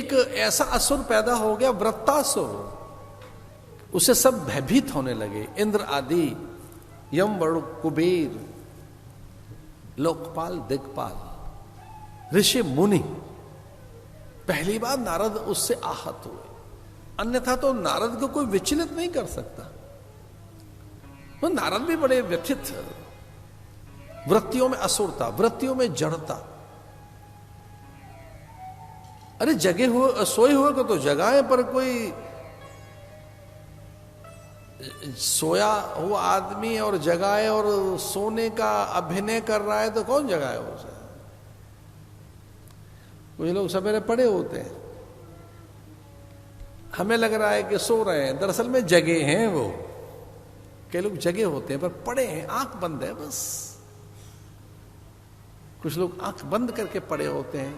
एक ऐसा असुर पैदा हो गया, वृत्तासुर। उसे सब भयभीत होने लगे, इंद्र आदि, यम, वरुण, कुबेर, लोकपाल, दिक्पाल, ऋषि मुनि। पहली बार नारद उससे आहत हुए, अन्यथा तो नारद को कोई विचलित नहीं कर सकता। तो नारद भी बड़े व्यथित, वृत्तियों में असुरता, वृत्तियों में जड़ता। अरे जगे हुए सोए हुए को तो जगाए, पर कोई सोया हुआ आदमी और जगाए और सोने का अभिनय कर रहा है तो कौन जगाए उसे? कुछ लोग सवेरे पड़े होते हैं, हमें लग रहा है कि सो रहे हैं, दरअसल में जगे हैं वो। कई लोग जगे होते हैं पर पड़े हैं, आंख बंद है बस। कुछ लोग आंख बंद करके पड़े होते हैं,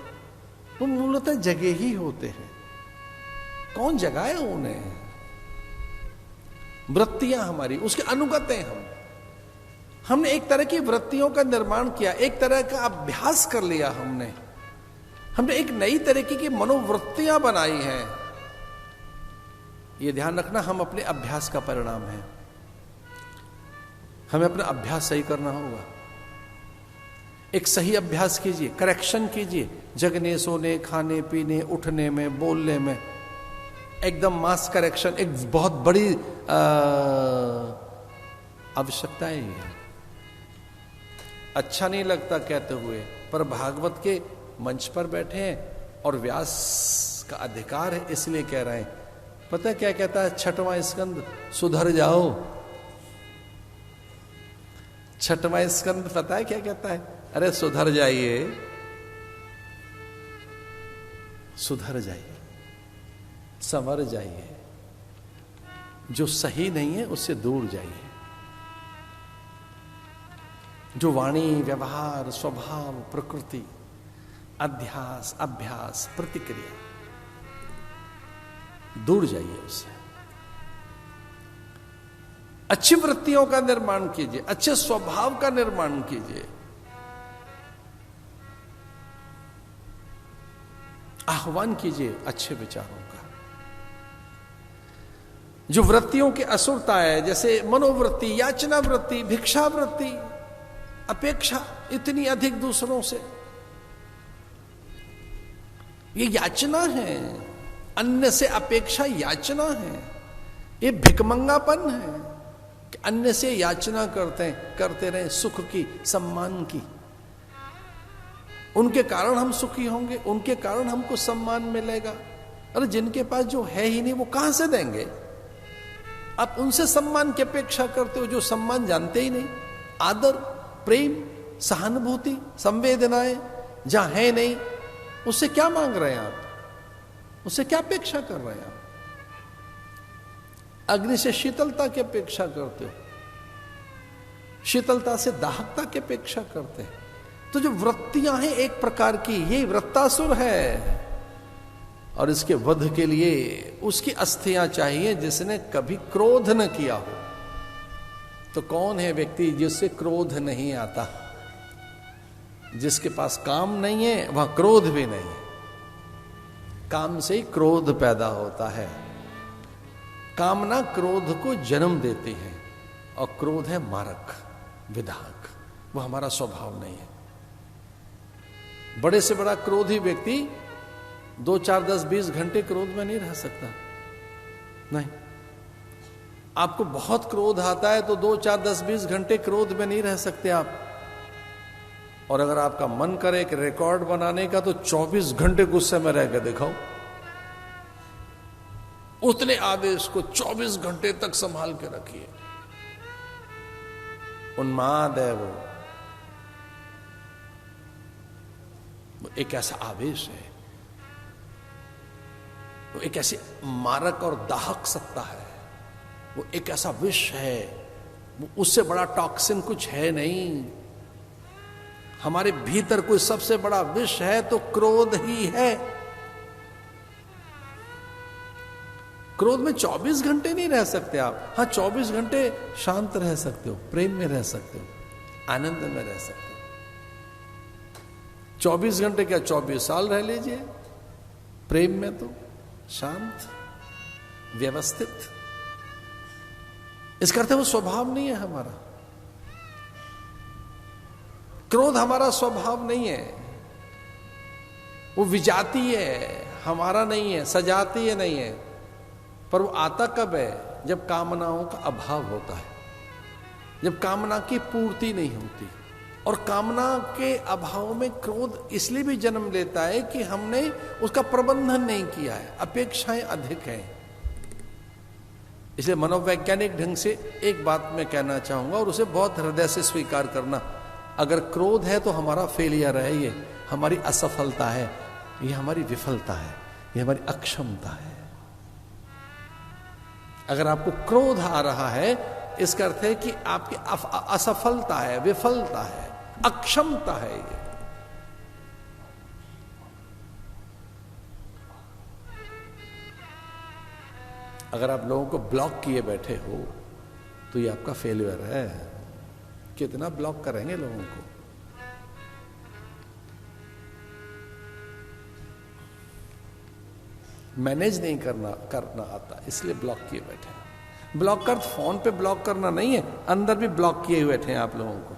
वो मूलतः जगे ही होते हैं। कौन जगाए उन्हें? वृत्तियां हमारी, उसके अनुगत हैं हम। हमने एक तरह की वृत्तियों का निर्माण किया, एक तरह का अभ्यास कर लिया हमने एक नई तरीके की मनोवृत्तियां बनाई हैं। यह ध्यान रखना, हम अपने अभ्यास का परिणाम है। हमें अपना अभ्यास सही करना होगा। एक सही अभ्यास कीजिए, करेक्शन कीजिए, जगने, सोने, खाने पीने, उठने में, बोलने में, एकदम मास करेक्शन एक बहुत बड़ी आवश्यकता है। अच्छा नहीं लगता कहते हुए, पर भागवत के मंच पर बैठे हैं और व्यास का अधिकार है इसलिए कह रहे हैं। पता है क्या कहता है छठवां स्कंद? सुधर जाओ। छठवां स्कंद पता है क्या कहता है? अरे सुधर जाइए, सुधर जाइए, संवर जाइए, जो सही नहीं है उससे दूर जाइए। जो वाणी, व्यवहार, स्वभाव, प्रकृति, अध्यास, अभ्यास, प्रतिक्रिया, दूर जाइए उससे। अच्छी वृत्तियों का निर्माण कीजिए, अच्छे स्वभाव का निर्माण कीजिए, आह्वान कीजिए अच्छे विचारों का। जो वृत्तियों की असुरता है, जैसे मनोवृत्ति, याचना वृत्ति, भिक्षा वृत्ति, अपेक्षा इतनी अधिक दूसरों से, ये याचना है। अन्य से अपेक्षा याचना है, ये भिकमंगापन है कि अन्य से याचना करते रहे सुख की, सम्मान की। उनके कारण हम सुखी होंगे, उनके कारण हमको सम्मान मिलेगा। अरे जिनके पास जो है ही नहीं वो कहां से देंगे? आप उनसे सम्मान की अपेक्षा करते हो जो सम्मान जानते ही नहीं। आदर, प्रेम, सहानुभूति, संवेदनाएं जहां है नहीं, उससे क्या मांग रहे हैं आप? उससे क्या अपेक्षा कर रहे हैं आप? अग्नि से शीतलता की अपेक्षा करते हो, शीतलता से दाहकता की अपेक्षा करते हैं। तो जो वृत्तियां हैं एक प्रकार की, ये वृत्तासुर है और इसके वध के लिए उसकी अस्थियां चाहिए जिसने कभी क्रोध न किया हो। तो कौन है व्यक्ति जिससे क्रोध नहीं आता? जिसके पास काम नहीं है वह क्रोध भी नहीं है। काम से ही क्रोध पैदा होता है। कामना क्रोध को जन्म देती है और क्रोध है मारक, विधायक। वह हमारा स्वभाव नहीं है। बड़े से बड़ा क्रोधी व्यक्ति 2, 4, 10, 20 घंटे क्रोध में नहीं रह सकता। नहीं, आपको बहुत क्रोध आता है तो 2, 4, 10, 20 घंटे क्रोध में नहीं रह सकते आप। और अगर आपका मन करे कि रिकॉर्ड बनाने का तो 24 घंटे गुस्से में रह के दिखाओ। उतने आवेश को 24 घंटे तक संभाल के रखिए। उन्माद है वो एक ऐसा आवेश है, वो एक ऐसी मारक और दाहक सत्ता है, वो एक ऐसा विष है, वो उससे बड़ा टॉक्सिन कुछ है नहीं। हमारे भीतर कोई सबसे बड़ा विष है तो क्रोध ही है। क्रोध में 24 घंटे नहीं रह सकते आप। हाँ, 24 घंटे शांत रह सकते हो, प्रेम में रह सकते हो, आनंद में रह सकते हो। 24 घंटे क्या 24 साल रह लीजिए। प्रेम में तो शांत, व्यवस्थित। इसका अर्थ वो स्वभाव नहीं है हमारा। क्रोध हमारा स्वभाव नहीं है, वो विजातीय है, हमारा नहीं है, सजातीय नहीं है। पर वो आता कब है? जब कामनाओं का अभाव होता है, जब कामना की पूर्ति नहीं होती। और कामना के अभाव में क्रोध इसलिए भी जन्म लेता है कि हमने उसका प्रबंधन नहीं किया है, अपेक्षाएं अधिक हैं। इसलिए मनोवैज्ञानिक ढंग से एक बात मैं कहना चाहूंगा और उसे बहुत हृदय से स्वीकार करना, अगर क्रोध है तो हमारा फेलियर है, ये हमारी असफलता है, ये हमारी विफलता है, ये हमारी अक्षमता है। अगर आपको क्रोध आ रहा है, इसका अर्थ है कि आपकी असफलता है, विफलता है, अक्षमता है ये। अगर आप लोगों को ब्लॉक किए बैठे हो तो ये आपका फेलियर है। कितना ब्लॉक करेंगे लोगों को? मैनेज नहीं करना आता, इसलिए ब्लॉक किए बैठे हैं। ब्लॉक कर फोन पे ब्लॉक करना नहीं है, अंदर भी ब्लॉक किए हुए बैठे हैं आप लोगों को।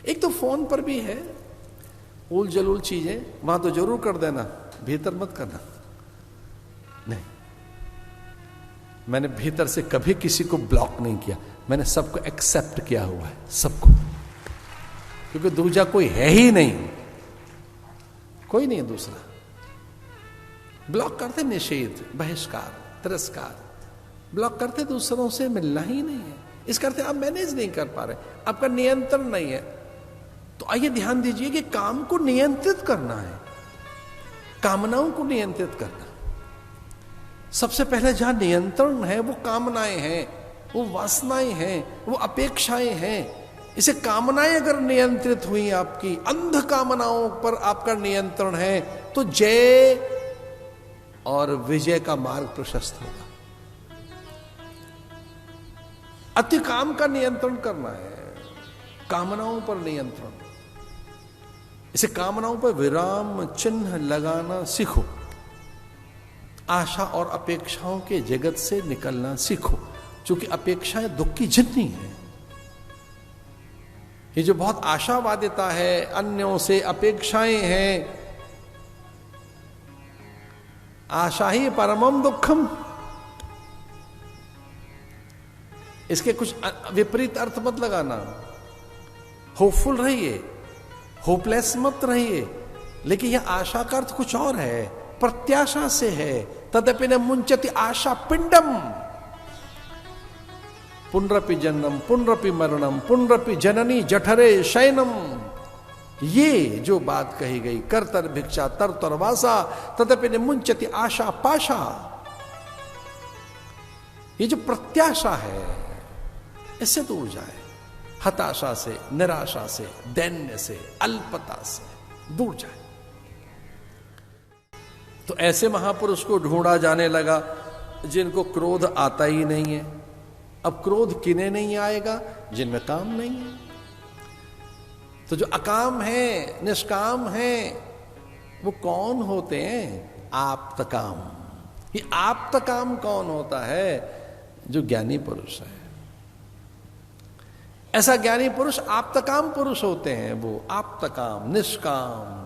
एक तो फोन पर भी है उल जलूल चीजें, वहां तो जरूर कर देना, भीतर मत करना। नहीं, मैंने भीतर से कभी किसी को ब्लॉक नहीं किया, मैंने सबको एक्सेप्ट किया हुआ है, सबको, क्योंकि दूसरा कोई है ही नहीं, कोई नहीं है दूसरा। ब्लॉक करते निषेध, बहिष्कार, तिरस्कार, ब्लॉक करते दूसरों से मिलना ही नहीं है। इस करते आप मैनेज नहीं कर पा रहे, आपका नियंत्रण नहीं है। तो आइए ध्यान दीजिए कि काम को नियंत्रित करना है, कामनाओं को नियंत्रित करना। सबसे पहले जहां नियंत्रण है वो कामनाएं हैं, वो वासनाएं हैं, वो अपेक्षाएं हैं। इसे कामनाएं अगर नियंत्रित हुई, आपकी अंध कामनाओं पर आपका नियंत्रण है, तो जय और विजय का मार्ग प्रशस्त होगा। अति काम का नियंत्रण करना है, कामनाओं पर नियंत्रण। इसे कामनाओं पर विराम चिन्ह लगाना सीखो, आशा और अपेक्षाओं के जगत से निकलना सीखो, क्योंकि अपेक्षाएं दुख की जननी है। ये जो बहुत आशावादिता है, अन्यों से अपेक्षाएं हैं, आशा ही परमम दुखम, इसके कुछ विपरीत अर्थ मत लगाना। होपफुल रहिए, होपलेस मत रहिए, लेकिन यह आशा का अर्थ कुछ और है, प्रत्याशा से है। तदपि न मुंचति आशा पिंडम, पुनरपि जन्म पुनरपि मरणम पुनरपि जननी जठरे शयनम। ये जो बात कही गई, करतर भिक्षा तर तरवासा तदपि न मुंचति आशा पाशा, ये जो प्रत्याशा है इससे दूर जाए, हताशा से, निराशा से, दैन्य से, अल्पता से दूर जाए। तो ऐसे महापुरुष को ढूंढा जाने लगा जिनको क्रोध आता ही नहीं है। अब क्रोध किन्हें नहीं आएगा? जिनमें काम नहीं है। तो जो अकाम है, निष्काम है, वो कौन होते हैं? आप्तकाम। ये आप्तकाम कौन होता है? जो ज्ञानी पुरुष है। ऐसा ज्ञानी पुरुष आप्तकाम पुरुष होते हैं। वो आप्तकाम, निष्काम,